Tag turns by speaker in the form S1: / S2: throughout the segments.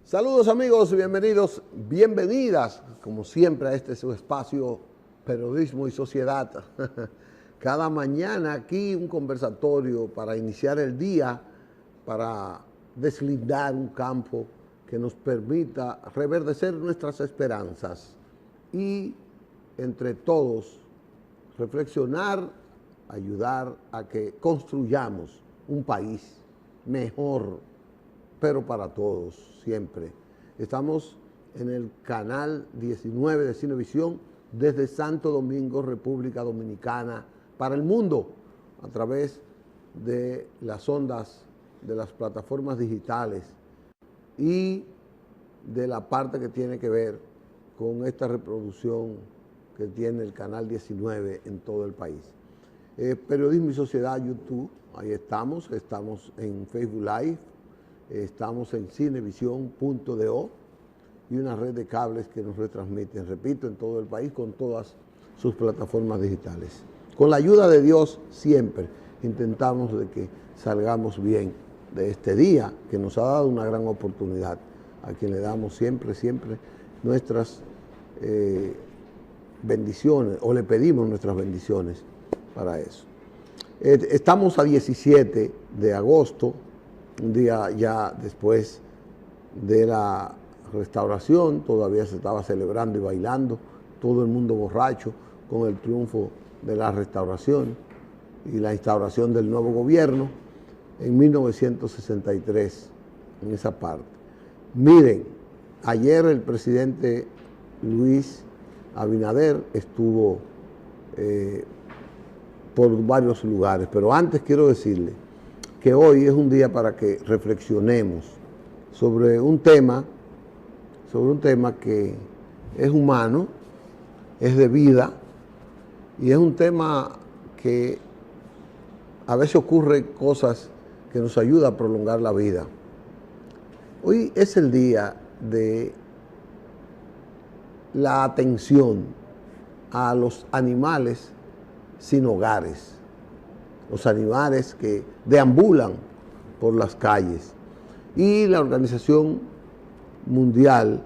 S1: Saludos amigos, bienvenidos, bienvenidas, como siempre, a este su espacio Periodismo y Sociedad. Cada mañana aquí un conversatorio para iniciar el día, para deslindar un campo que nos permita reverdecer nuestras esperanzas y entre todos reflexionar, ayudar a que construyamos un país mejor, pero para todos, siempre. Estamos en el canal 19 de Cinevisión desde Santo Domingo, República Dominicana, para el mundo, a través de las ondas de las plataformas digitales y de la parte que tiene que ver con esta reproducción que tiene el canal 19 en todo el país. Periodismo y Sociedad, YouTube, ahí estamos en Facebook Live, estamos en cinevisión.do y una red de cables que nos retransmiten, repito, en todo el país con todas sus plataformas digitales. Con la ayuda de Dios siempre intentamos de que salgamos bien de este día que nos ha dado una gran oportunidad, a quien le damos siempre nuestras bendiciones, o le pedimos nuestras bendiciones para eso. Estamos a 17 de agosto, un día ya después de la restauración, todavía se estaba celebrando y bailando, todo el mundo borracho con el triunfo de la restauración y la instauración del nuevo gobierno en 1963, en esa parte. Miren, ayer el presidente Luis Abinader estuvo por varios lugares, pero antes quiero decirle que hoy es un día para que reflexionemos sobre un tema que es humano, es de vida, y es un tema que a veces ocurren cosas que nos ayudan a prolongar la vida. Hoy es el día de la atención a los animales sin hogares, los animales que deambulan por las calles. Y la Organización Mundial,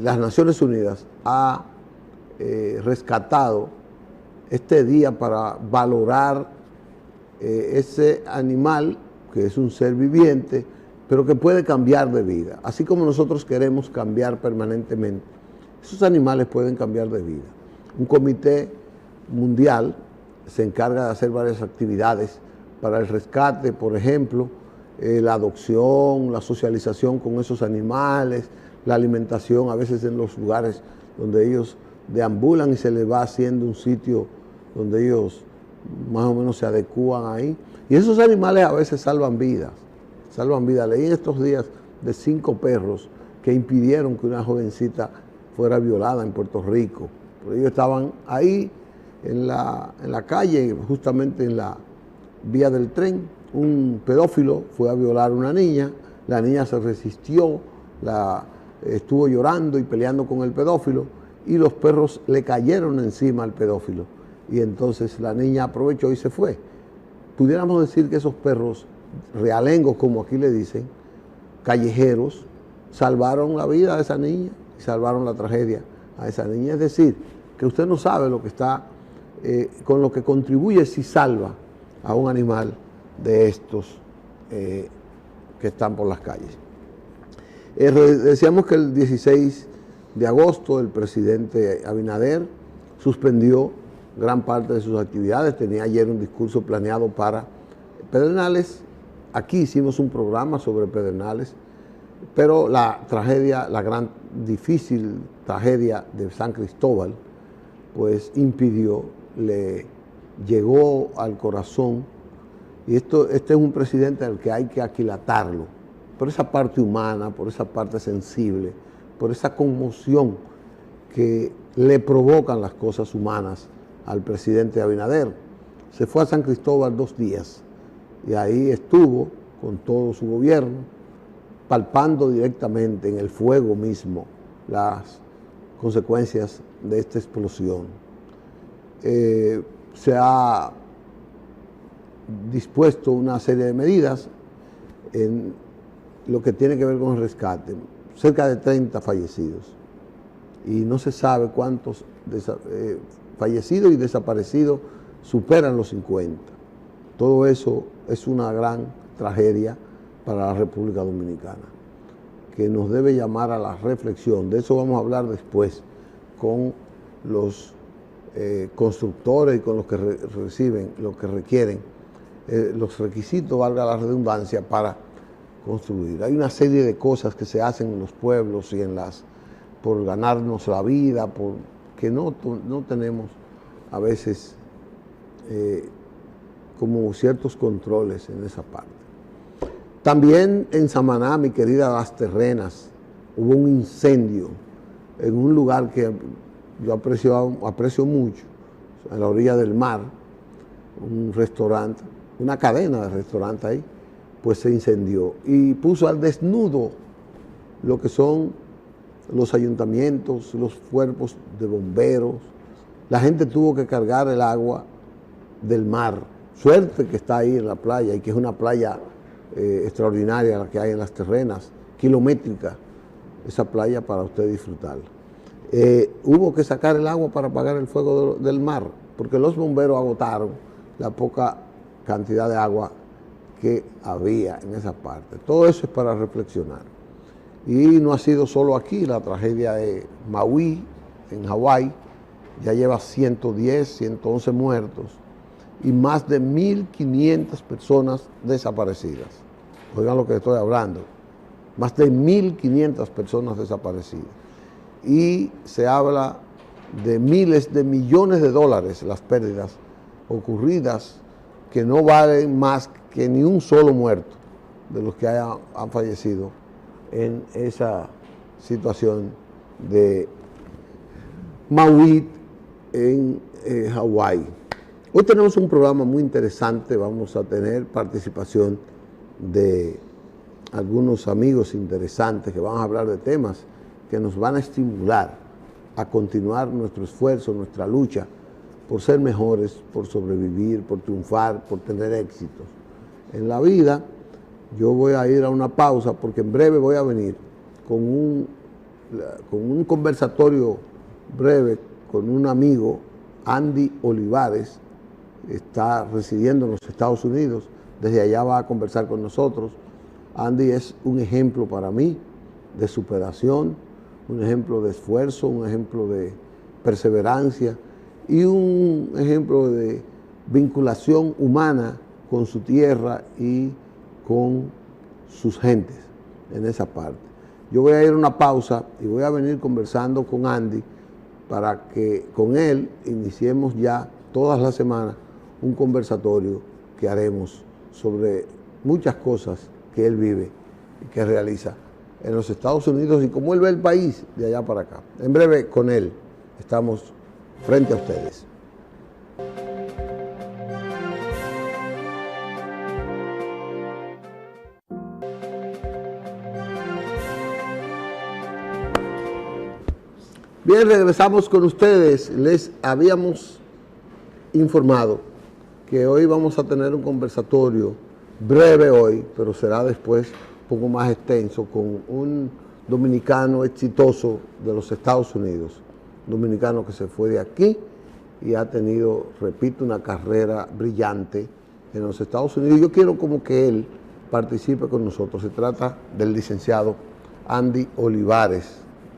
S1: las Naciones Unidas, ha rescatado este día para valorar ese animal, que es un ser viviente, pero que puede cambiar de vida. Así como nosotros queremos cambiar permanentemente, esos animales pueden cambiar de vida. Un comité mundial se encarga de hacer varias actividades para el rescate, por ejemplo, la adopción, la socialización con esos animales, la alimentación a veces en los lugares donde ellos deambulan y se les va haciendo un sitio donde ellos más o menos se adecúan ahí. Y esos animales a veces salvan vidas. Leí en estos días de 5 perros que impidieron que una jovencita fuera violada en Puerto Rico. Pero ellos estaban ahí en la calle, justamente en la vía del tren. Un pedófilo fue a violar a una niña, la niña se resistió, estuvo llorando y peleando con el pedófilo, y los perros le cayeron encima al pedófilo. Y entonces la niña aprovechó y se fue. Pudiéramos decir que esos perros realengos, como aquí le dicen, callejeros, salvaron la vida de esa niña y salvaron la tragedia a esa niña. Es decir, que usted no sabe lo que está, con lo que contribuye si salva a un animal de estos que están por las calles. Decíamos que el 16 de agosto el presidente Abinader suspendió gran parte de sus actividades. Tenía ayer un discurso planeado para Pedernales. Aquí hicimos un programa sobre Pedernales, pero la tragedia, la gran difícil tragedia de San Cristóbal, pues impidió, le llegó al corazón. Y este es un presidente al que hay que aquilatarlo por esa parte humana, por esa parte sensible, por esa conmoción que le provocan las cosas humanas al presidente Abinader. Se fue a San Cristóbal 2 días y ahí estuvo con todo su gobierno, palpando directamente en el fuego mismo las consecuencias de esta explosión. Se ha dispuesto una serie de medidas lo que tiene que ver con el rescate, cerca de 30 fallecidos. Y no se sabe cuántos fallecidos y desaparecidos superan los 50. Todo eso es una gran tragedia para la República Dominicana, que nos debe llamar a la reflexión. De eso vamos a hablar después con los constructores y con los que reciben, los que requieren los requisitos, valga la redundancia, para construir. Hay una serie de cosas que se hacen en los pueblos y por ganarnos la vida, que no tenemos a veces como ciertos controles en esa parte. También en Samaná, mi querida Las Terrenas, hubo un incendio en un lugar que yo aprecio mucho, a la orilla del mar, un restaurante, una cadena de restaurantes ahí, pues se incendió y puso al desnudo lo que son los ayuntamientos, los cuerpos de bomberos. La gente tuvo que cargar el agua del mar. Suerte que está ahí en la playa y que es una playa extraordinaria la que hay en Las Terrenas, kilométrica, esa playa para usted disfrutarla. Hubo que sacar el agua para apagar el fuego del mar, porque los bomberos agotaron la poca cantidad de agua que había en esa parte. Todo eso es para reflexionar. Y no ha sido solo aquí, la tragedia de Maui, en Hawái, ya lleva 110, 111 muertos y más de 1.500 personas desaparecidas. Oigan lo que estoy hablando, más de 1.500 personas desaparecidas. Y se habla de miles de millones de dólares las pérdidas ocurridas, que no valen más que ni un solo muerto de los que han fallecido en esa situación de Maui en Hawái. Hoy tenemos un programa muy interesante, vamos a tener participación de algunos amigos interesantes que van a hablar de temas que nos van a estimular a continuar nuestro esfuerzo, nuestra lucha por ser mejores, por sobrevivir, por triunfar, por tener éxitos en la vida. Yo voy a ir a una pausa porque en breve voy a venir con un conversatorio breve con un amigo, Andy Olivares, está residiendo en los Estados Unidos, desde allá va a conversar con nosotros. Andy es un ejemplo para mí de superación, un ejemplo de esfuerzo, un ejemplo de perseverancia y un ejemplo de vinculación humana con su tierra y con sus gentes en esa parte. Yo voy a ir a una pausa y voy a venir conversando con Andy para que con él iniciemos ya todas las semanas un conversatorio que haremos sobre muchas cosas que él vive y que realiza en los Estados Unidos y cómo él ve el país de allá para acá. En breve con él estamos frente a ustedes. Bien, regresamos con ustedes. Les habíamos informado que hoy vamos a tener un conversatorio breve hoy, pero será después un poco más extenso, con un dominicano exitoso de los Estados Unidos, un dominicano que se fue de aquí y ha tenido, repito, una carrera brillante en los Estados Unidos. Yo quiero como que él participe con nosotros. Se trata del licenciado Andy Olivares,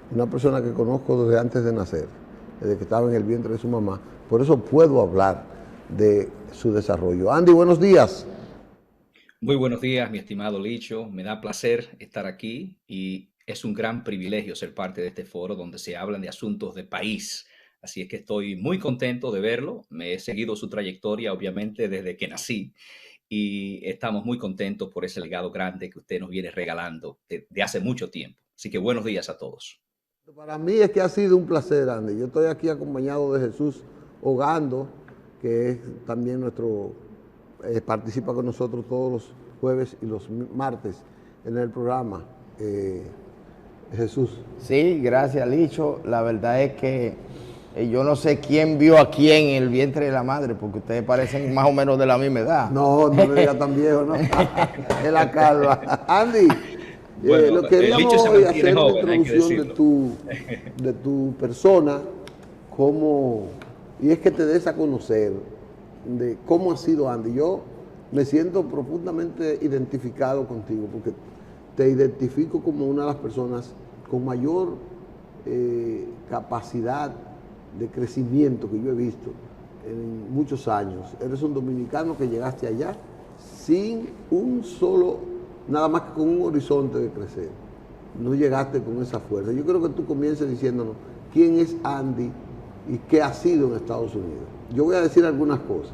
S1: una persona que conozco desde antes de nacer, desde que estaba en el vientre de su mamá. Por eso puedo hablar de su desarrollo. Andy, buenos días.
S2: Muy buenos días, mi estimado Licho. Me da placer estar aquí y es un gran privilegio ser parte de este foro donde se hablan de asuntos de país. Así es que estoy muy contento de verlo. Me he seguido su trayectoria, obviamente, desde que nací y estamos muy contentos por ese legado grande que usted nos viene regalando de hace mucho tiempo. Así que buenos días a todos.
S1: Para mí es que ha sido un placer, Andy. Yo estoy aquí acompañado de Jesús Ogando, que es también participa con nosotros todos los jueves y los martes en el programa. Jesús.
S3: Sí, gracias, Licho. La verdad es que yo no sé quién vio a quién en el vientre de la madre, porque ustedes parecen más o menos de la misma edad.
S1: No me diga tan viejo, ¿no? Es la calva. Andy,
S2: Bueno,
S1: Lo
S2: el Licho
S1: queríamos
S2: se
S1: hoy
S2: mantiene
S1: hacer una
S2: joven, hay que
S1: introducción
S2: decirlo.
S1: de tu persona, cómo, y es que te des a conocer de cómo ha sido Andy. Yo me siento profundamente identificado contigo, porque te identifico como una de las personas con mayor capacidad de crecimiento que yo he visto en muchos años. Eres un dominicano que llegaste allá sin un solo, nada más que con un horizonte de crecer. No llegaste con esa fuerza. Yo creo que tú comiences diciéndonos quién es Andy y qué ha sido en Estados Unidos. Yo voy a decir algunas cosas.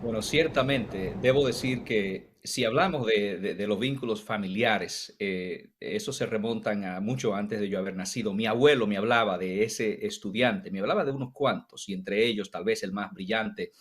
S2: Bueno, ciertamente, debo decir que si hablamos de los vínculos familiares, esos se remontan a mucho antes de yo haber nacido. Mi abuelo me hablaba de ese estudiante, me hablaba de unos cuantos, y entre ellos tal vez el más brillante,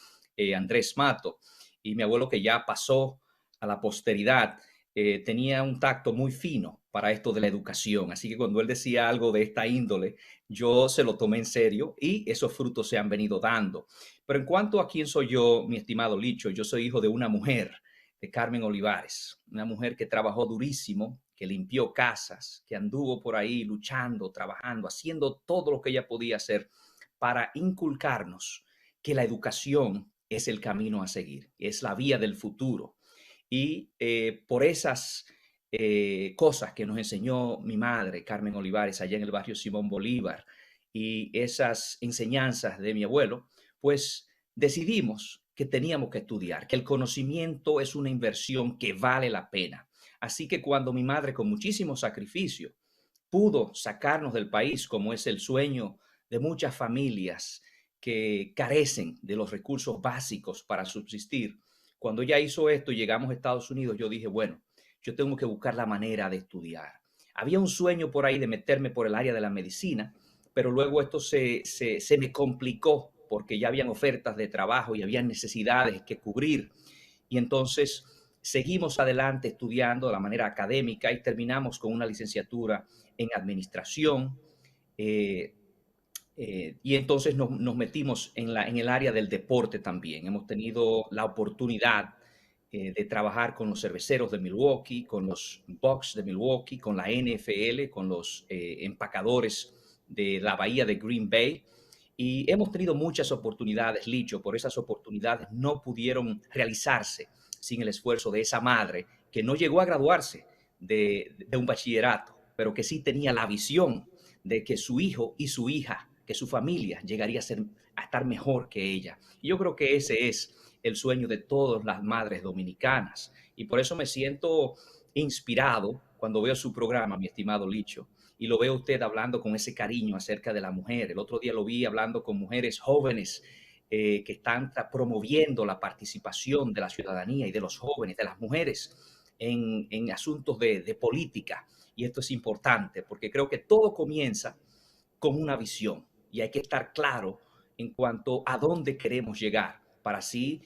S2: Andrés Mato. Y mi abuelo, que ya pasó a la posteridad, tenía un tacto muy fino para esto de la educación. Así que cuando él decía algo de esta índole, yo se lo tomé en serio y esos frutos se han venido dando. Pero en cuanto a quién soy yo, mi estimado Licho, yo soy hijo de una mujer, de Carmen Olivares, una mujer que trabajó durísimo, que limpió casas, que anduvo por ahí luchando, trabajando, haciendo todo lo que ella podía hacer para inculcarnos que la educación es el camino a seguir, es la vía del futuro. Y por esas cosas que nos enseñó mi madre, Carmen Olivares, allá en el barrio Simón Bolívar, y esas enseñanzas de mi abuelo, pues decidimos que teníamos que estudiar, que el conocimiento es una inversión que vale la pena. Así que cuando mi madre, con muchísimo sacrificio, pudo sacarnos del país, como es el sueño de muchas familias que carecen de los recursos básicos para subsistir, cuando ella hizo esto y llegamos a Estados Unidos, yo dije, bueno, yo tengo que buscar la manera de estudiar. Había un sueño por ahí de meterme por el área de la medicina, pero luego esto se me complicó porque ya habían ofertas de trabajo y había necesidades que cubrir. Y entonces seguimos adelante estudiando de la manera académica y terminamos con una licenciatura en administración. Eh, y entonces nos metimos en el área del deporte también. Hemos tenido la oportunidad de trabajar con los cerveceros de Milwaukee, con los Bucks de Milwaukee, con la NFL, con los empacadores de la bahía de Green Bay. Y hemos tenido muchas oportunidades, Licho, por esas oportunidades no pudieron realizarse sin el esfuerzo de esa madre que no llegó a graduarse de un bachillerato, pero que sí tenía la visión de que su hijo y su hija, que su familia llegaría a estar mejor que ella. Y yo creo que ese es el sueño de todas las madres dominicanas. Y por eso me siento inspirado cuando veo su programa, mi estimado Licho, y lo veo usted hablando con ese cariño acerca de la mujer. El otro día lo vi hablando con mujeres jóvenes que están promoviendo la participación de la ciudadanía y de los jóvenes, de las mujeres en asuntos de política. Y esto es importante porque creo que todo comienza con una visión y hay que estar claro en cuanto a dónde queremos llegar para así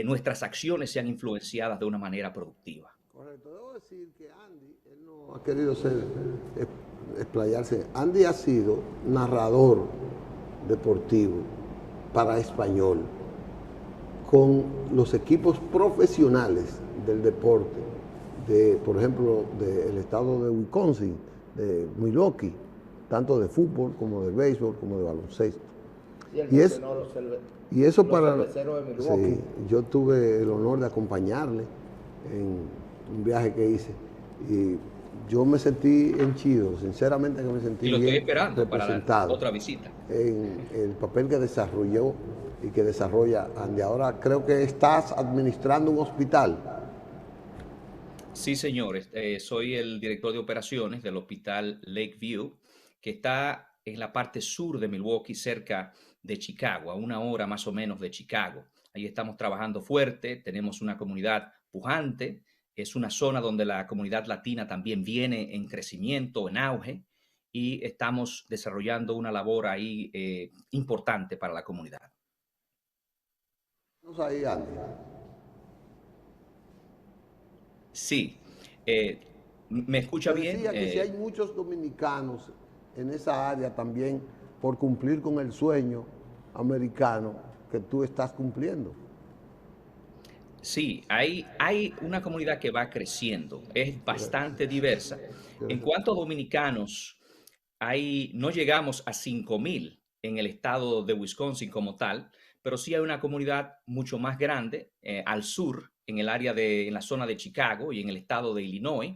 S2: nuestras acciones sean influenciadas de una manera productiva.
S1: Correcto, debo decir que Andy, él no ha querido explayarse. Andy ha sido narrador deportivo para español con los equipos profesionales del deporte, por ejemplo, del estado de Wisconsin, de Milwaukee, tanto de fútbol como de béisbol, como de baloncesto. Y eso
S3: los
S1: para...
S3: cerveceros de Milwaukee.
S1: Sí, yo tuve el honor de acompañarle en un viaje que hice y yo me sentí henchido, sinceramente que me sentí
S2: Y lo estoy
S1: bien
S2: esperando para
S1: representado
S2: otra visita.
S1: en el papel que desarrolló y que desarrolla Andy. Ahora creo que estás administrando un hospital.
S2: Sí, señor. Soy el director de operaciones del Hospital Lakeview, que está en la parte sur de Milwaukee, cerca de Chicago, a una hora más o menos de Chicago. Ahí estamos trabajando fuerte, tenemos una comunidad pujante, es una zona donde la comunidad latina también viene en crecimiento, en auge, y estamos desarrollando una labor ahí importante para la comunidad.
S1: Vamos ahí, Andy.
S2: Sí, ¿me escucha
S1: Te
S2: bien?
S1: decía que si hay muchos dominicanos en esa área también por cumplir con el sueño americano que tú estás cumpliendo.
S2: Sí, hay una comunidad que va creciendo, es bastante diversa. En cuanto a dominicanos, no llegamos a 5.000 en el estado de Wisconsin como tal, pero sí hay una comunidad mucho más grande al sur, en el área en la zona de Chicago y en el estado de Illinois.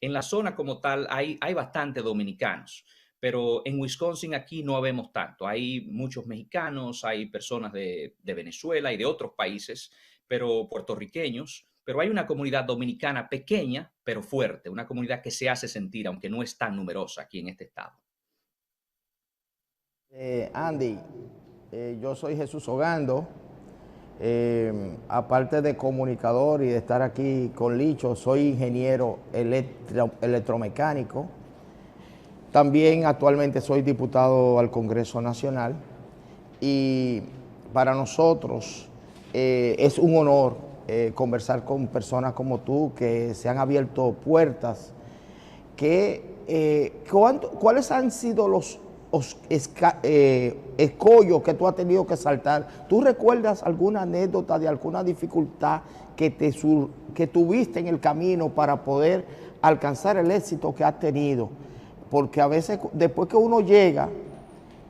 S2: En la zona como tal hay bastante dominicanos, pero en Wisconsin aquí no vemos tanto. Hay muchos mexicanos, hay personas de Venezuela y de otros países, pero puertorriqueños. Pero hay una comunidad dominicana pequeña, pero fuerte, una comunidad que se hace sentir, aunque no es tan numerosa aquí en este estado.
S3: Andy, yo soy Jesús Ogando. Aparte de comunicador y de estar aquí con Licho, soy ingeniero electromecánico. También actualmente soy diputado al Congreso Nacional y para nosotros es un honor conversar con personas como tú que se han abierto puertas. ¿Cuáles han sido los escollos que tú has tenido que saltar? ¿Tú recuerdas alguna anécdota de alguna dificultad que tuviste en el camino para poder alcanzar el éxito que has tenido? Porque a veces después que uno llega,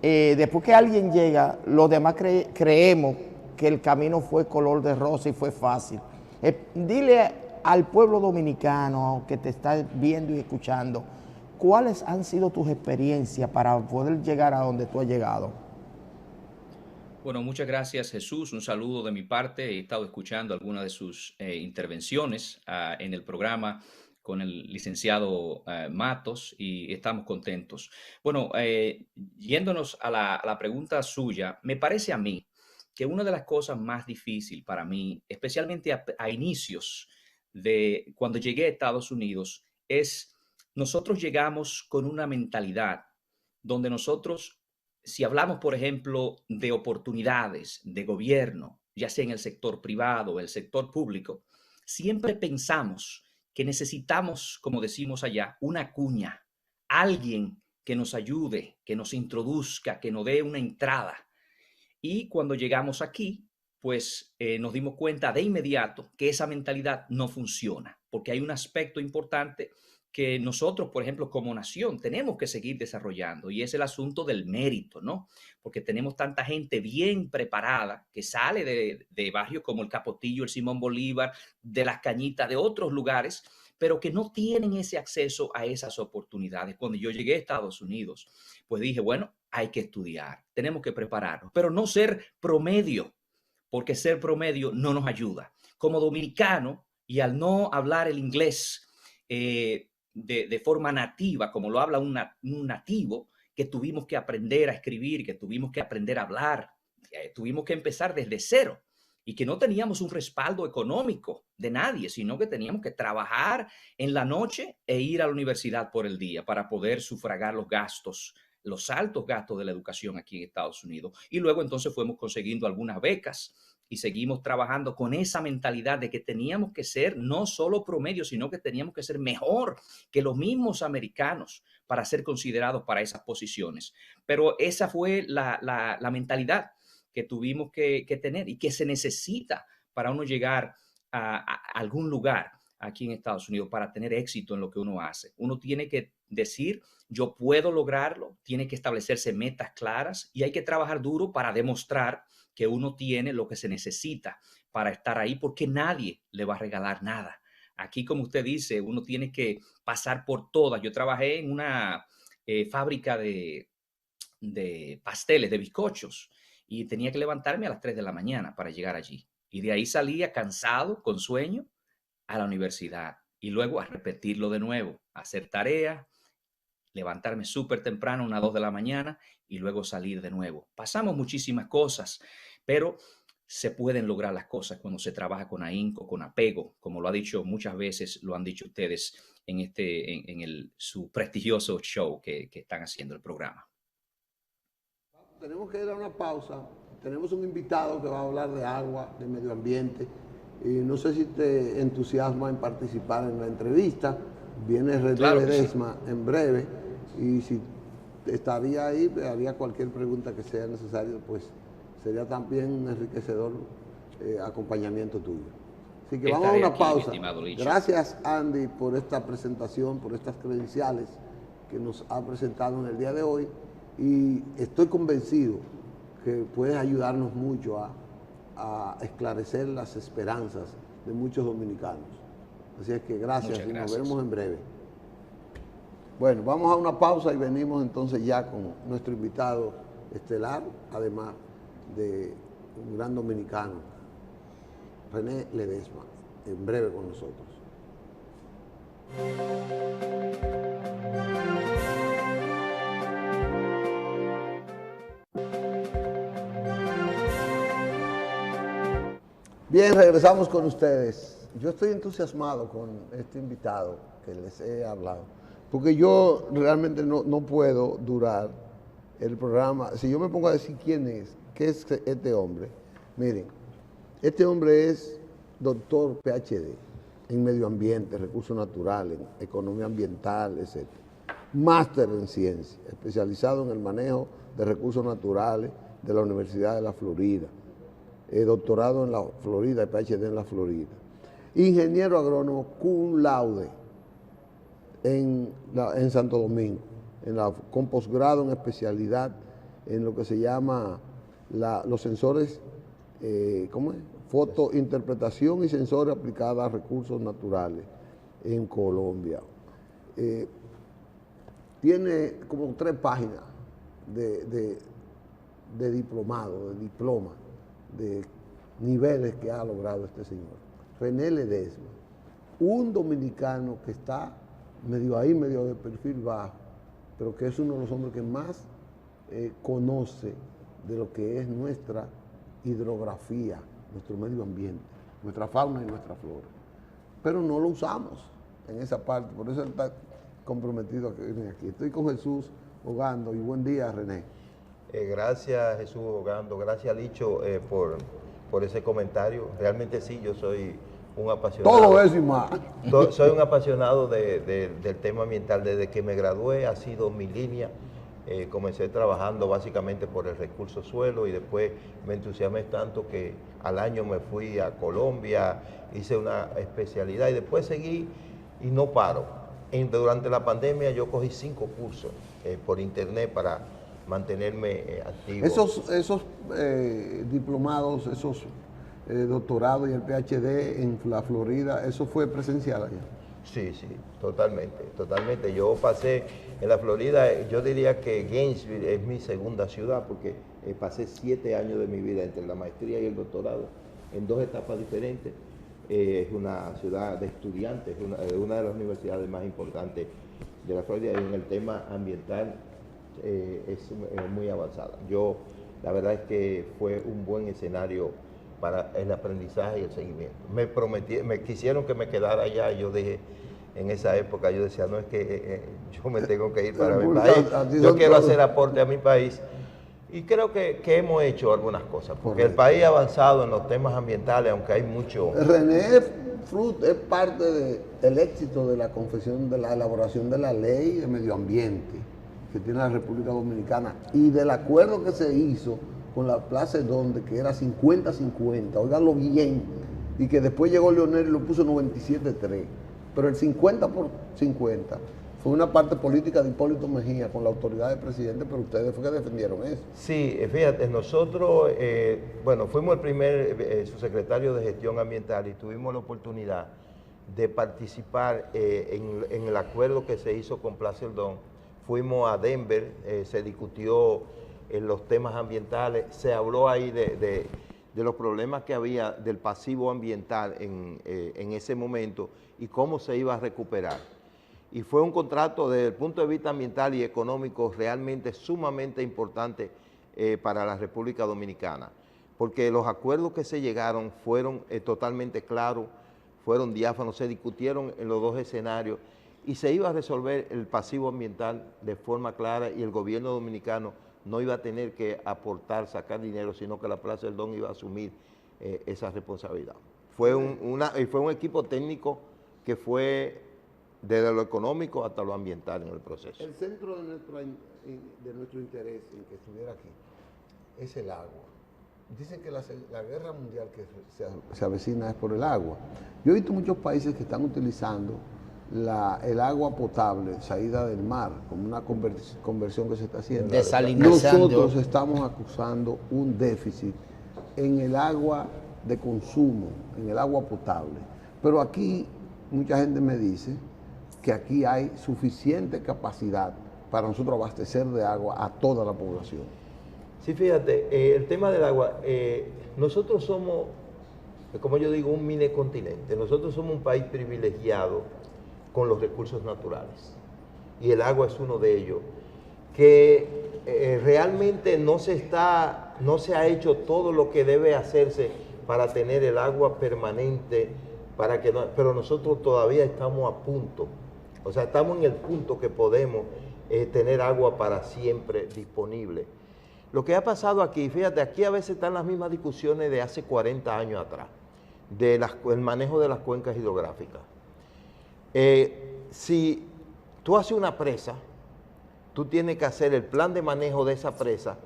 S3: después que alguien llega, los demás creemos que el camino fue color de rosa y fue fácil. Dile al pueblo dominicano que te está viendo y escuchando, ¿cuáles han sido tus experiencias para poder llegar a donde tú has llegado?
S2: Bueno, muchas gracias Jesús. Un saludo de mi parte. He estado escuchando algunas de sus intervenciones en el programa con el licenciado Matos y estamos contentos. Bueno, yéndonos a la pregunta suya, me parece a mí que una de las cosas más difíciles para mí, especialmente a inicios de cuando llegué a Estados Unidos, es nosotros llegamos con una mentalidad donde nosotros, si hablamos, por ejemplo, de oportunidades de gobierno, ya sea en el sector privado o el sector público, siempre pensamos que necesitamos, como decimos allá, una cuña, alguien que nos ayude, que nos introduzca, que nos dé una entrada. Y cuando llegamos aquí, pues nos dimos cuenta de inmediato que esa mentalidad no funciona, porque hay un aspecto importante que nosotros, por ejemplo, como nación, tenemos que seguir desarrollando y es el asunto del mérito, ¿no? Porque tenemos tanta gente bien preparada que sale de barrios como el Capotillo, el Simón Bolívar, de Las Cañitas, de otros lugares, pero que no tienen ese acceso a esas oportunidades. Cuando yo llegué a Estados Unidos, pues dije, bueno, hay que estudiar, tenemos que prepararnos, pero no ser promedio, porque ser promedio no nos ayuda. Como dominicano, y al no hablar el inglés de forma nativa, como lo habla un nativo, que tuvimos que aprender a escribir, que tuvimos que aprender a hablar, tuvimos que empezar desde cero y que no teníamos un respaldo económico de nadie, sino que teníamos que trabajar en la noche e ir a la universidad por el día para poder sufragar los altos gastos de la educación aquí en Estados Unidos. Y luego entonces fuimos consiguiendo algunas becas y seguimos trabajando con esa mentalidad de que teníamos que ser no solo promedio, sino que teníamos que ser mejor que los mismos americanos para ser considerados para esas posiciones. Pero esa fue la mentalidad que tuvimos que tener y que se necesita para uno llegar a algún lugar aquí en Estados Unidos para tener éxito en lo que uno hace. Uno tiene que decir, yo puedo lograrlo, tiene que establecerse metas claras y hay que trabajar duro para demostrar que uno tiene lo que se necesita para estar ahí, porque nadie le va a regalar nada. Aquí, como usted dice, uno tiene que pasar por todas. Yo trabajé en una fábrica de pasteles, de bizcochos, y tenía que levantarme a las 3 de la mañana para llegar allí. Y de ahí salía cansado, con sueño, a la universidad y luego a repetirlo de nuevo, a hacer tareas, levantarme súper temprano, unas 2 de la mañana y luego salir de nuevo. Pasamos muchísimas cosas, pero se pueden lograr las cosas cuando se trabaja con ahínco, con apego, como lo ha dicho muchas veces, lo han dicho ustedes su prestigioso show que están haciendo el programa.
S1: Tenemos que ir a una pausa. Tenemos un invitado que va a hablar de agua, de medio ambiente. Y no sé si te entusiasma en participar en la entrevista. Viene René
S2: Claro que sí.
S1: Ledesma en breve. Y si estaría ahí, haría cualquier pregunta que sea necesaria, pues sería también un enriquecedor acompañamiento tuyo. Así que vamos a
S2: Estaré
S1: una
S2: aquí, mi
S1: pausa.
S2: estimado Licho.
S1: Gracias, Andy, por esta presentación, por estas credenciales que nos ha presentado en el día de hoy. Y estoy convencido que puedes ayudarnos mucho a esclarecer las esperanzas de muchos dominicanos. Así es que gracias
S2: Muchas
S1: y nos
S2: gracias.
S1: vemos en breve. Bueno, vamos a una pausa y venimos entonces ya con nuestro invitado estelar, además de un gran dominicano, René Ledesma, en breve con nosotros. Bien, regresamos con ustedes. Yo estoy entusiasmado con este invitado que les he hablado, porque yo realmente no puedo durar el programa. Si yo me pongo a decir quién es, qué es este hombre, miren, este hombre es doctor PhD en medio ambiente, recursos naturales, economía ambiental, etc. Máster en ciencia, especializado en el manejo de recursos naturales de la Universidad de la Florida. Doctorado en la Florida, PhD en la Florida. Ingeniero agrónomo cum laude en Santo Domingo, con posgrado en especialidad en lo que se llama los sensores, ¿cómo es? Fotointerpretación y sensores aplicados a recursos naturales en Colombia. Tiene como 3 páginas de diplomado, de diploma, de niveles que ha logrado este señor. René Ledesma, un dominicano que está medio ahí, medio de perfil bajo, pero que es uno de los hombres que más conoce de lo que es nuestra hidrografía, nuestro medio ambiente, nuestra fauna y nuestra flora. Pero no lo usamos en esa parte, por eso él está comprometido a que viene aquí. Estoy con Jesús Ogando y buen día, René.
S4: Gracias, Jesús Ogando, gracias, Licho, por ese comentario. Realmente sí, yo soy un apasionado.
S1: Todo eso y más.
S4: Soy un apasionado del tema ambiental. Desde que me gradué ha sido mi línea. Comencé trabajando básicamente por el recurso suelo y después me entusiasmé tanto que al año me fui a Colombia, hice una especialidad y después seguí y no paro. Durante la pandemia yo cogí 5 cursos por internet para mantenerme activo.
S1: Esos diplomados, esos doctorados y el PhD en la Florida, ¿eso fue presencial allá?
S4: Sí, sí, totalmente. Yo pasé en la Florida, yo diría que Gainesville es mi segunda ciudad porque pasé 7 años de mi vida entre la maestría y el doctorado en 2 etapas diferentes. Es una ciudad de estudiantes, una de las universidades más importantes de la Florida y en el tema ambiental es muy avanzada. La verdad es que fue un buen escenario para el aprendizaje y el seguimiento. Me quisieron que me quedara allá y yo dije, en esa época yo decía, no es que yo me tengo que ir para mi país, yo quiero hacer aporte a mi país. Y creo que hemos hecho algunas cosas, porque el país ha avanzado en los temas ambientales, aunque hay mucho...
S1: René es parte del éxito de la confección, de la elaboración de la ley de medio ambiente que tiene la República Dominicana y del acuerdo que se hizo con la Plaza Donde, que era 50-50, óiganlo bien, y que después llegó Leonel y lo puso 97-3, pero el 50 por 50 fue una parte política de Hipólito Mejía con la autoridad del presidente, pero ustedes fue que defendieron eso.
S4: Sí, fíjate, nosotros, fuimos el primer subsecretario de Gestión Ambiental y tuvimos la oportunidad de participar en el acuerdo que se hizo con Plaza El Don. Fuimos a Denver, se discutió los temas ambientales, se habló ahí de los problemas que había del pasivo ambiental en ese momento y cómo se iba a recuperar. Y fue un contrato desde el punto de vista ambiental y económico realmente sumamente importante para la República Dominicana, porque los acuerdos que se llegaron fueron totalmente claros, fueron diáfanos, se discutieron en los 2 escenarios y se iba a resolver el pasivo ambiental de forma clara y el gobierno dominicano no iba a tener que aportar, sacar dinero, sino que la Plaza del Don iba a asumir esa responsabilidad. Fue un equipo técnico que fue desde lo económico hasta lo ambiental en el proceso.
S1: El centro de nuestro interés en que estuviera aquí es el agua. dicen que la guerra mundial que se avecina es por el agua. Yo he visto muchos países que están utilizando el agua potable salida del mar, como una conversión que se está haciendo.
S3: Desalinizando.
S1: Nosotros estamos acusando un déficit en el agua de consumo, en el agua potable. Pero aquí mucha gente me dice que aquí hay suficiente capacidad para nosotros abastecer de agua a toda la población.
S4: Sí, fíjate, el tema del agua, nosotros somos, como yo digo, un mini continente. Nosotros somos un país privilegiado con los recursos naturales. Y el agua es uno de ellos. Que realmente no se ha hecho todo lo que debe hacerse para tener el agua permanente, pero nosotros todavía estamos a punto. O sea, estamos en el punto que podemos tener agua para siempre disponible. Lo que ha pasado aquí, fíjate, aquí a veces están las mismas discusiones de hace 40 años atrás, el manejo de las cuencas hidrográficas. Si tú haces una presa, tú tienes que hacer el plan de manejo de esa presa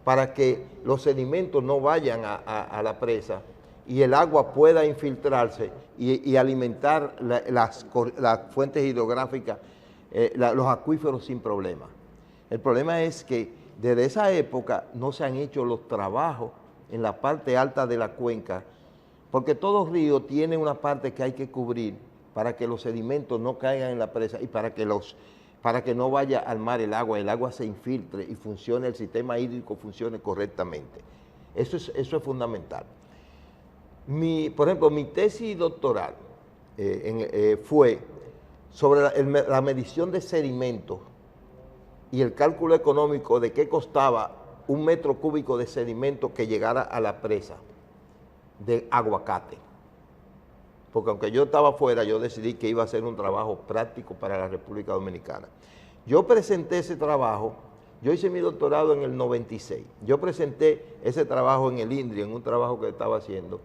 S4: para que los sedimentos no vayan a la presa y el agua pueda infiltrarse y alimentar las fuentes hidrográficas, los acuíferos sin problema. El problema es que desde esa época no se han hecho los trabajos en la parte alta de la cuenca, porque todo río tiene una parte que hay que cubrir para que los sedimentos no caigan en la presa y para que no vaya al mar el agua se infiltre y funcione, el sistema hídrico funcione correctamente. Eso es fundamental. Por ejemplo, mi tesis doctoral fue sobre la medición de sedimentos y el cálculo económico de qué costaba un metro cúbico de sedimento que llegara a la presa de Aguacate. Porque aunque yo estaba afuera, yo decidí que iba a hacer un trabajo práctico para la República Dominicana. Yo presenté ese trabajo, yo hice mi doctorado en el 96. Yo presenté ese trabajo en el INDRI, en un trabajo que estaba haciendo,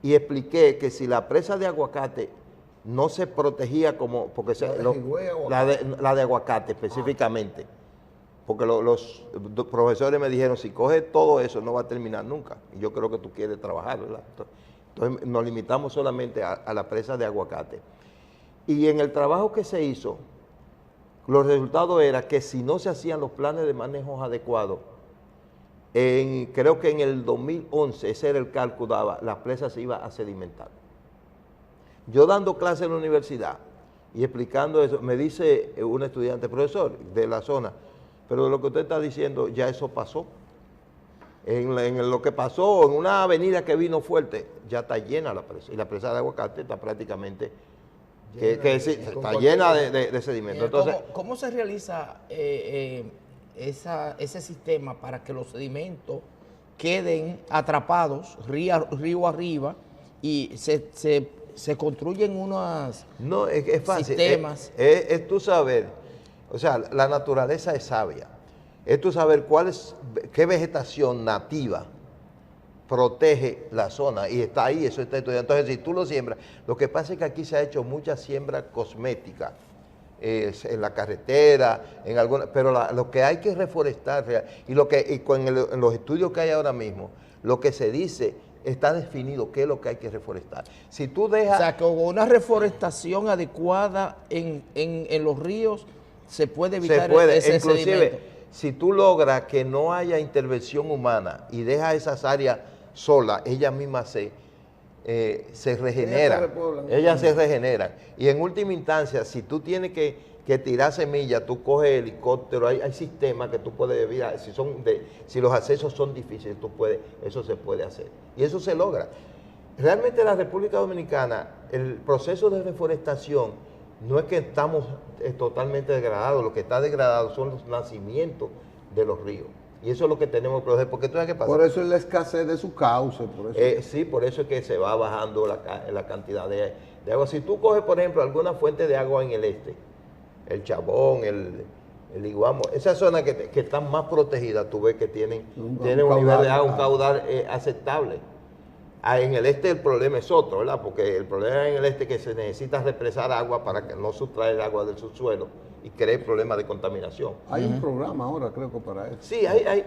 S4: y expliqué que si la presa de Aguacate no se protegía como, porque la de Aguacate específicamente, porque los profesores me dijeron, si coges todo eso no va a terminar nunca, y yo creo que tú quieres trabajar, ¿verdad? Entonces nos limitamos solamente a la presa de Aguacate. Y en el trabajo que se hizo, los resultados eran que si no se hacían los planes de manejo adecuados, creo que en el 2011, ese era el cálculo, la presa se iba a sedimentar. Yo dando clase en la universidad y explicando eso, me dice un estudiante, profesor de la zona, pero lo que usted está diciendo, ya eso pasó. En lo que pasó, en una avenida que vino fuerte, ya está llena la presa. Y la presa de Aguacate está prácticamente está llena de sedimento. Entonces,
S3: ¿Cómo se realiza ese sistema para que los sedimentos queden atrapados río arriba y se construyen unos
S4: es fácil,
S3: sistemas?
S4: Es tú saber, o sea, la naturaleza es sabia. Es tú saber qué vegetación nativa protege la zona y está ahí, eso está estudiado. Entonces, si tú lo siembras, lo que pasa es que aquí se ha hecho mucha siembra cosmética, en la carretera, pero lo que hay que reforestar, en los estudios que hay ahora mismo, lo que se dice está definido qué es lo que hay que reforestar. Si tú dejas...
S3: O sea, con una reforestación adecuada en los ríos se puede evitar ese sedimento.
S4: Si tú logras que no haya intervención humana y dejas esas áreas solas, ellas mismas se regeneran. Ellas se regeneran. Y en última instancia, si tú tienes que tirar semillas, tú coges helicóptero, hay sistemas que tú puedes virar. Si los accesos son difíciles, eso se puede hacer. Y eso se logra. Realmente en la República Dominicana, el proceso de reforestación no es que estamos totalmente degradados, lo que está degradado son los nacimientos de los ríos. Y eso es lo que tenemos que proteger, porque tú sabes qué pasa.
S1: Por eso es la escasez de su cauce. Por eso.
S4: Sí, por eso es que se va bajando la cantidad de agua. Si tú coges, por ejemplo, alguna fuente de agua en el este, el Chabón, el Iguamo, esas zonas que están más protegidas, tú ves que tienen un nivel de agua, un caudal aceptable. En el este el problema es otro, ¿verdad? Porque el problema en el este es que se necesita represar agua para que no sustraer el agua del subsuelo y cree problemas de contaminación.
S1: Hay un programa ahora, creo que para eso.
S4: Sí,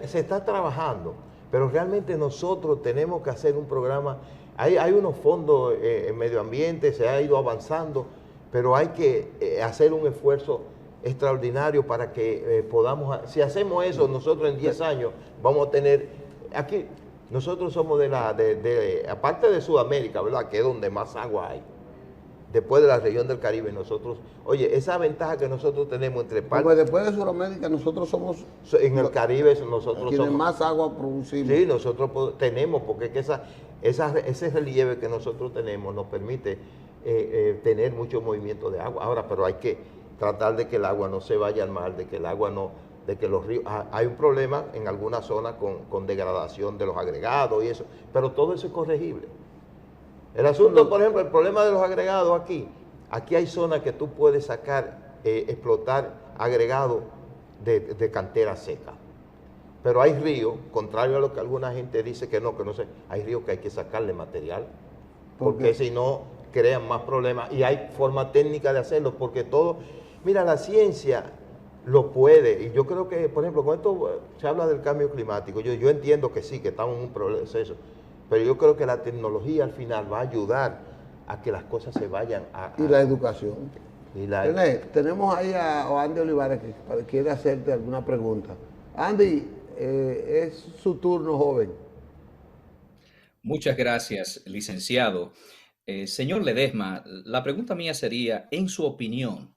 S4: se está trabajando. pero realmente nosotros tenemos que hacer un programa. Hay unos fondos en medio ambiente, se ha ido avanzando, pero hay que hacer un esfuerzo extraordinario para que podamos, si hacemos eso, nosotros en 10 años vamos a tener, aquí, nosotros somos aparte de Sudamérica, ¿verdad?, que es donde más agua hay, después de la región del Caribe, nosotros, oye, esa ventaja que nosotros tenemos entre
S1: Porque
S4: partes,
S1: después de Sudamérica nosotros somos
S4: en el Caribe nosotros
S1: quienes
S4: somos
S1: más agua producimos.
S4: Sí, nosotros tenemos, porque es que ese relieve que nosotros tenemos nos permite tener mucho movimiento de agua. Ahora, pero hay que tratar de que el agua no se vaya al mar, de que el agua no, de que los ríos, hay un problema en algunas zonas con degradación de los agregados y eso, pero todo eso es corregible. El asunto, por ejemplo, el problema de los agregados aquí hay zonas que tú puedes sacar, explotar agregados de cantera seca. Pero hay ríos, contrario a lo que alguna gente dice que no sé, hay ríos que hay que sacarle material, porque si no crean más problemas y hay forma técnica de hacerlo, porque todo, mira, la ciencia lo puede, y yo creo que, por ejemplo, con esto se habla del cambio climático, yo entiendo que sí, que estamos en un proceso, pero yo creo que la tecnología al final va a ayudar a que las cosas se vayan
S1: y la educación.
S4: René,
S1: tenemos ahí a Andy Olivares que quiere hacerte alguna pregunta. Andy, es su turno, joven.
S2: Muchas gracias, licenciado. Señor Ledesma, la pregunta mía sería, en su opinión,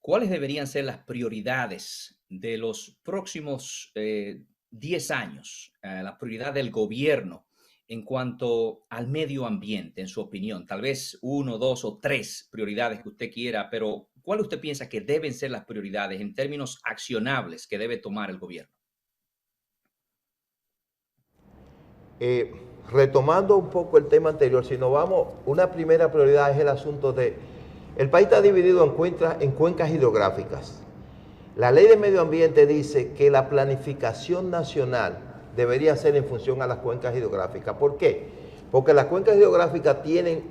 S2: ¿cuáles deberían ser las prioridades de los próximos 10 años, la prioridad del gobierno en cuanto al medio ambiente, en su opinión? Tal vez 1, 2 o 3 prioridades que usted quiera, pero ¿cuál usted piensa que deben ser las prioridades en términos accionables que debe tomar el gobierno?
S4: Retomando un poco el tema anterior, si nos vamos, una primera prioridad es el asunto de, el país está dividido en cuencas hidrográficas. La ley de medio ambiente dice que la planificación nacional debería ser en función a las cuencas hidrográficas. ¿Por qué? Porque las cuencas hidrográficas tienen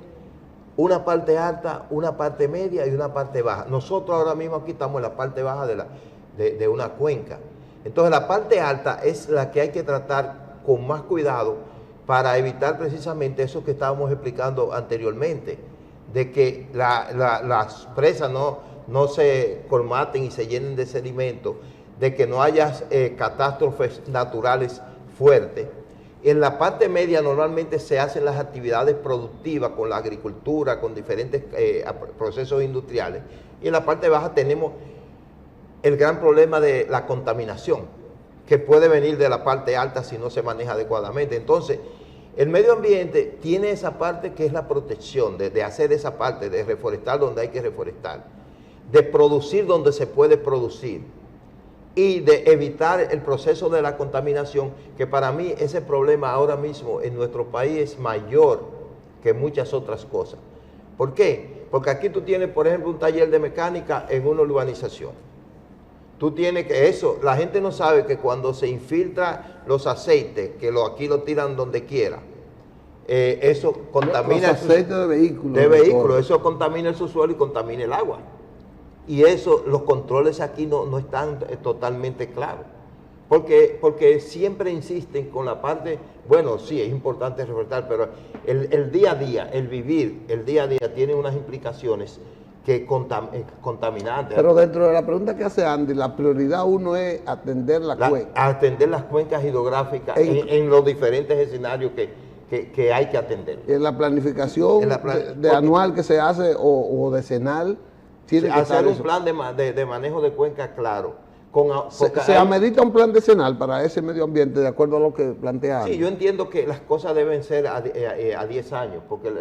S4: una parte alta, una parte media y una parte baja. Nosotros ahora mismo aquí estamos en la parte baja de una cuenca. Entonces la parte alta es la que hay que tratar con más cuidado para evitar precisamente eso que estábamos explicando anteriormente, de que las presas no se colmaten y se llenen de sedimento, de que no haya catástrofes naturales fuertes. En la parte media normalmente se hacen las actividades productivas con la agricultura, con diferentes procesos industriales, y en la parte baja tenemos el gran problema de la contaminación, que puede venir de la parte alta si no se maneja adecuadamente. Entonces, el medio ambiente tiene esa parte que es la protección, de hacer esa parte, de reforestar donde hay que reforestar, de producir donde se puede producir y de evitar el proceso de la contaminación, que para mí ese problema ahora mismo en nuestro país es mayor que muchas otras cosas. ¿Por qué? Porque aquí tú tienes, por ejemplo, un taller de mecánica en una urbanización. Tú tienes que eso, la gente no sabe que cuando se infiltra los aceites, que aquí lo tiran donde quiera, eso contamina
S1: los aceites de vehículos.
S4: Eso contamina el subsuelo y contamina el agua. Y eso, los controles aquí no están totalmente claros. Porque siempre insisten con la parte, bueno, sí, es importante reforestar, pero el día a día, el vivir, el día a día tiene unas implicaciones que contaminantes.
S1: Pero dentro de la pregunta que hace Andy, la prioridad uno es atender la cuenca.
S4: Atender las cuencas hidrográficas en los diferentes escenarios que hay que atender.
S1: En la planificación anual que se hace o decenal, tiene que
S4: hacer un plan de manejo de cuenca claro.
S1: ¿Se amerita un plan decenal para ese medio ambiente de acuerdo a lo que plantea Andy?
S4: Sí, yo entiendo que las cosas deben ser a 10 años, porque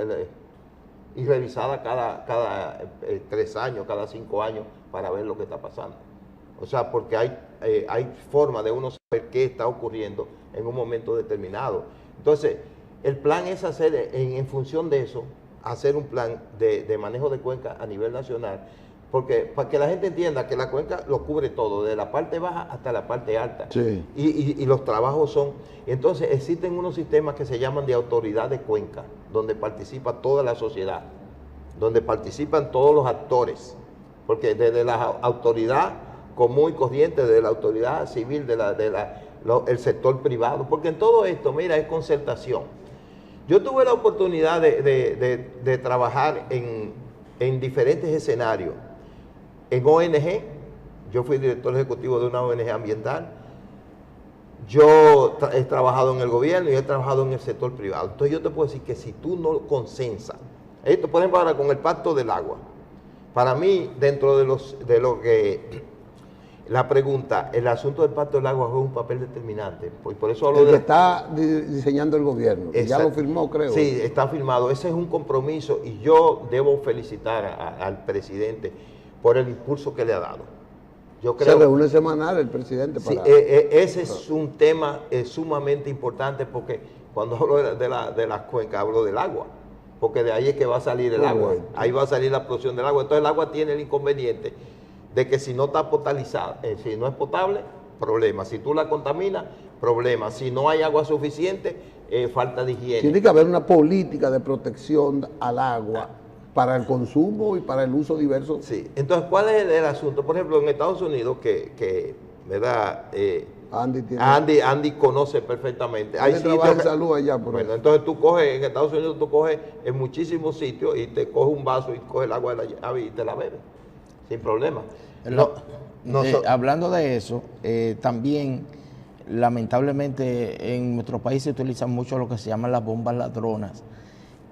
S4: y revisada cada 3 años, cada 5 años, para ver lo que está pasando. O sea, porque hay forma de uno saber qué está ocurriendo en un momento determinado. Entonces, el plan es hacer, en función de eso, hacer un plan de manejo de cuenca a nivel nacional, porque para que la gente entienda que la cuenca lo cubre todo, de la parte baja hasta la parte alta.
S1: Sí.
S4: Y los trabajos son... Entonces existen unos sistemas que se llaman de autoridad de cuenca, donde participa toda la sociedad, donde participan todos los actores, porque desde la autoridad común y corriente, de la autoridad civil, de el sector privado, porque en todo esto, mira, es concertación. Yo tuve la oportunidad de trabajar en diferentes escenarios. En ONG, yo fui director ejecutivo de una ONG ambiental. Yo he trabajado en el gobierno y he trabajado en el sector privado. Entonces yo te puedo decir que si tú no consensas, esto por ejemplo ahora con el pacto del agua, para mí dentro de lo que la pregunta, el asunto del pacto del agua juega un papel determinante. Por eso hablo
S1: el que está diseñando el gobierno, ya lo firmó, creo.
S4: Sí, está firmado. Ese es un compromiso y yo debo felicitar al presidente por el impulso que le ha dado. Yo creo,
S1: se reúne semanal el presidente para...
S4: Sí, ese es un tema sumamente importante porque cuando hablo de las cuencas hablo del agua, porque de ahí es que va a salir el agua, ahí va a salir la producción del agua. Entonces el agua tiene el inconveniente de que si no está potabilizada, si no es potable, problema. Si tú la contaminas, problema. Si no hay agua suficiente, falta de higiene.
S1: Tiene que haber una política de protección al agua para el consumo y para el uso diverso.
S4: Sí, entonces, ¿cuál es el asunto? Por ejemplo, en Estados Unidos, ¿verdad? Andy conoce perfectamente.
S1: Andy trabaja en salud allá, por
S4: bueno, entonces tú coges, en Estados Unidos tú coges en muchísimos sitios y te coges un vaso y coges el agua de la llave y te la bebes, sin problema.
S3: Hablando de eso, también lamentablemente en nuestro país se utilizan mucho lo que se llaman las bombas ladronas,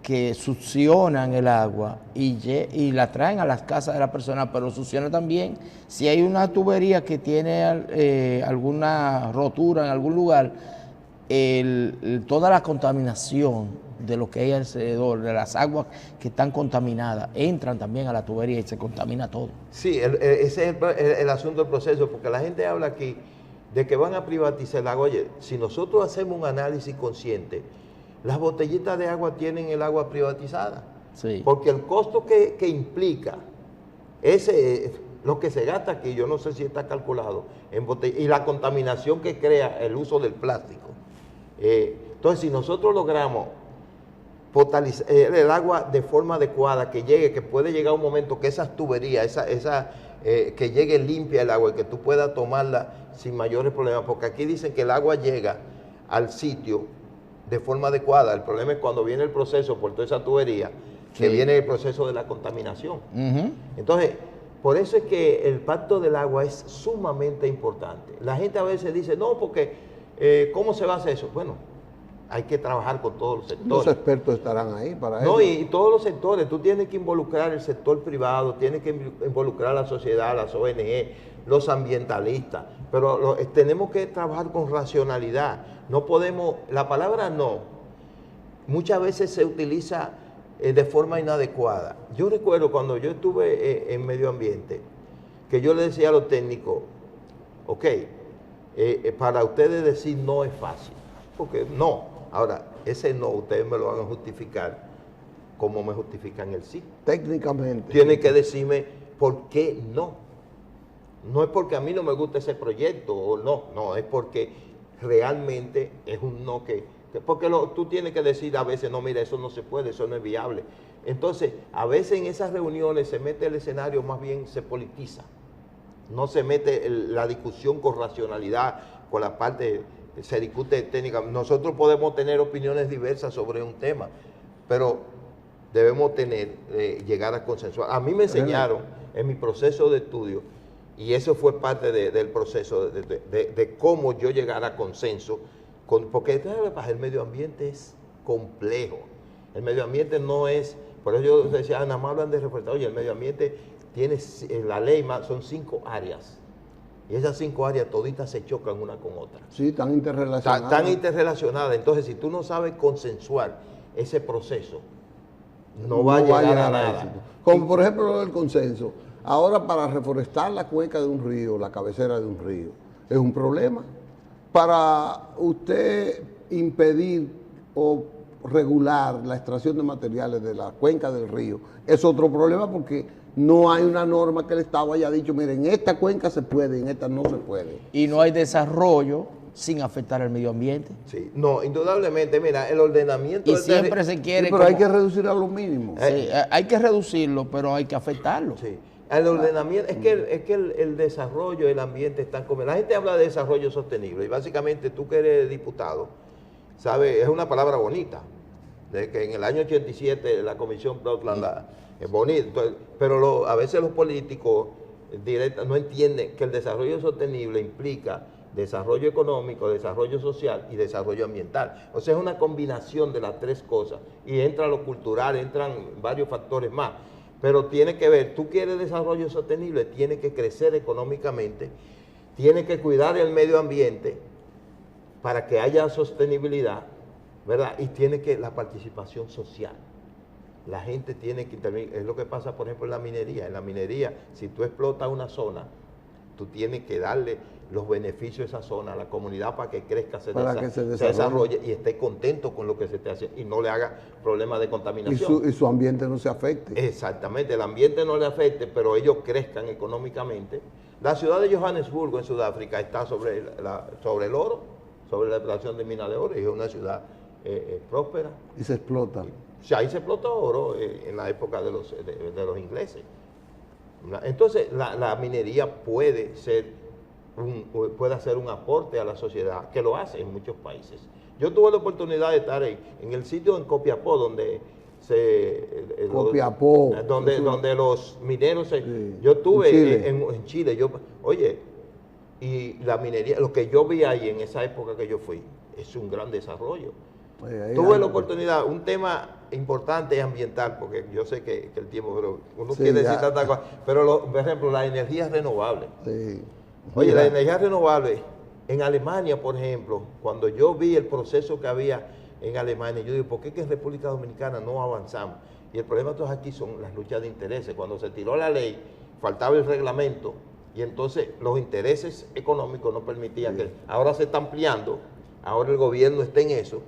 S3: que succionan el agua y la traen a las casas de la persona, pero succionan también. Si hay una tubería que tiene alguna rotura en algún lugar, toda la contaminación de lo que hay alrededor, de las aguas que están contaminadas, entran también a la tubería y se contamina todo.
S4: Sí, ese es el asunto del proceso, porque la gente habla aquí de que van a privatizar el agua. Oye, si nosotros hacemos un análisis consciente, las botellitas de agua tienen el agua privatizada.
S3: Sí.
S4: Porque el costo que implica, lo que se gasta aquí, yo no sé si está calculado, y la contaminación que crea el uso del plástico. Entonces, si nosotros logramos potabilizar el agua de forma adecuada, que puede llegar un momento que esas tuberías, que llegue limpia el agua y que tú puedas tomarla sin mayores problemas, porque aquí dicen que el agua llega al sitio de forma adecuada. El problema es cuando viene el proceso por toda esa tubería, que viene el proceso de la contaminación. Entonces, por eso es que el pacto del agua es sumamente importante. La gente a veces dice, no, porque ¿cómo se va a hacer eso? Bueno, hay que trabajar con todos los sectores.
S1: Los expertos estarán ahí para eso.
S4: No, y todos los sectores. Tú tienes que involucrar el sector privado, tienes que involucrar a la sociedad, las ONG, los ambientalistas. Pero tenemos que trabajar con racionalidad. No podemos, la palabra no, muchas veces se utiliza de forma inadecuada. Yo recuerdo cuando yo estuve en medio ambiente, que yo le decía a los técnicos, ok, para ustedes decir no es fácil, porque no. Ahora, ese no, ustedes me lo van a justificar como me justifican el sí.
S1: Técnicamente.
S4: Tienen que decirme por qué no. No es porque a mí no me gusta ese proyecto, o no, es porque realmente es un no porque tú tienes que decir a veces, no, mira, eso no se puede, eso no es viable. Entonces, a veces en esas reuniones se mete el escenario, más bien se politiza. No se mete la discusión con racionalidad, con la parte, se discute técnica. Nosotros podemos tener opiniones diversas sobre un tema, pero debemos llegar a consensuar. A mí me enseñaron en mi proceso de estudio, y eso fue parte del proceso de cómo yo llegar a consenso, porque el medio ambiente es complejo. El medio ambiente no es, por eso yo decía, nada más hablan de reforestar. Oye, el medio ambiente tiene, en la ley son 5 áreas. Y esas 5 áreas toditas se chocan una con otra.
S1: Sí, están interrelacionadas.
S4: Están interrelacionadas. Entonces, si tú no sabes consensuar ese proceso, no va a llegar a nada.
S1: Como por ejemplo el consenso. Ahora, para reforestar la cuenca de un río, la cabecera de un río, es un problema. Para usted impedir o regular la extracción de materiales de la cuenca del río, es otro problema porque no hay una norma que el Estado haya dicho, miren, en esta cuenca se puede, en esta no se puede.
S3: Y no hay desarrollo sin afectar al medio ambiente.
S4: Sí, no, indudablemente, mira, el ordenamiento...
S3: Y siempre se quiere...
S1: Sí, pero hay que reducir a lo mínimo.
S3: Sí, hay que reducirlo, pero hay que afectarlo.
S4: Sí. El ordenamiento, es que el desarrollo, el ambiente están como... La gente habla de desarrollo sostenible y básicamente tú que eres diputado, ¿sabes? Es una palabra bonita, de que en el año 87 la Comisión Brundtland es bonito, pero a veces los políticos no entienden que el desarrollo sostenible implica desarrollo económico, desarrollo social y desarrollo ambiental. O sea, es una combinación de las tres cosas y entra lo cultural, entran varios factores más. Pero tiene que ver, tú quieres desarrollo sostenible, tiene que crecer económicamente, tiene que cuidar el medio ambiente para que haya sostenibilidad, ¿verdad? Y tiene que la participación social. La gente tiene que intervenir. Es lo que pasa, por ejemplo, en la minería. En la minería, si tú explotas una zona, tú tienes que darle los beneficios a esa zona, a la comunidad, para que crezca, se desarrolle y esté contento con lo que se esté haciendo y no le haga problemas de contaminación.
S1: Y su ambiente no se afecte.
S4: Exactamente, el ambiente no le afecte, pero ellos crezcan económicamente. La ciudad de Johannesburgo, en Sudáfrica, está sobre el oro, sobre la explotación de minas de oro, y es una ciudad próspera.
S1: Y se explota.
S4: O sea, ahí se explotó oro en la época de los ingleses. Entonces, la minería puede hacer un aporte a la sociedad, que lo hace en muchos países. Yo tuve la oportunidad de estar en el sitio en Copiapó, donde donde los mineros sí. Yo estuve en Chile. Oye, y la minería, lo que yo vi ahí en esa época que yo fui, es un gran desarrollo. Tuve la oportunidad, un tema importante es ambiental, porque yo sé que el tiempo, pero uno quiere decir tantas cosas, pero por ejemplo, la energía renovable.
S1: Sí.
S4: Oye, la energía renovable, en Alemania, por ejemplo, cuando yo vi el proceso que había en Alemania, yo digo, ¿por qué que en República Dominicana no avanzamos? Y el problema entonces aquí son las luchas de intereses. Cuando se tiró la ley, faltaba el reglamento, y entonces los intereses económicos no permitían que... Ahora se está ampliando, ahora el gobierno está en eso,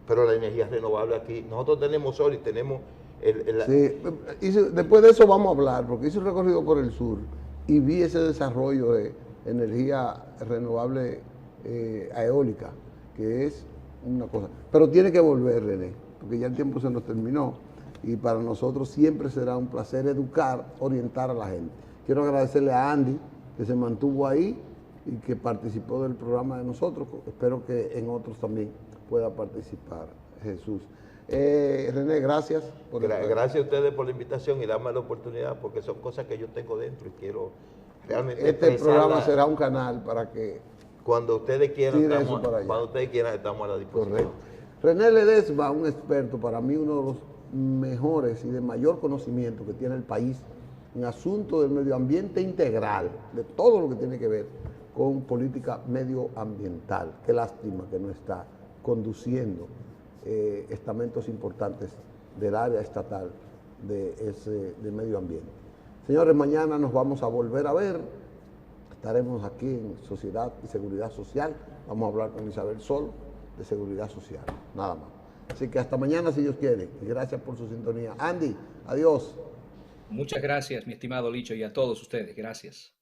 S4: pero la energía renovable aquí, nosotros tenemos sol y tenemos...
S1: después de eso vamos a hablar, porque hice un recorrido por el sur y vi ese desarrollo de energía renovable eólica, que es una cosa. Pero tiene que volver, René, porque ya el tiempo se nos terminó y para nosotros siempre será un placer educar, orientar a la gente. Quiero agradecerle a Andy, que se mantuvo ahí y que participó del programa de nosotros. Espero que en otros también pueda participar, Jesús. René, gracias.
S4: Gracias a ustedes por la invitación y darme la oportunidad, porque son cosas que yo tengo dentro y quiero realmente
S1: Este programa será un canal para que...
S4: Cuando ustedes quieran, estamos a la disposición.
S1: Correcto. René Ledesma, un experto, para mí uno de los mejores y de mayor conocimiento que tiene el país en asuntos del medio ambiente integral, de todo lo que tiene que ver con política medioambiental. Qué lástima que no está conduciendo estamentos importantes del área estatal de medio ambiente. Señores, mañana nos vamos a volver a ver. Estaremos aquí en Sociedad y Seguridad Social. Vamos a hablar con Isabel Sol de Seguridad Social, nada más. Así que hasta mañana si Dios quiere. Y gracias por su sintonía. Andy, adiós.
S2: Muchas gracias, mi estimado Licho, y a todos ustedes. Gracias.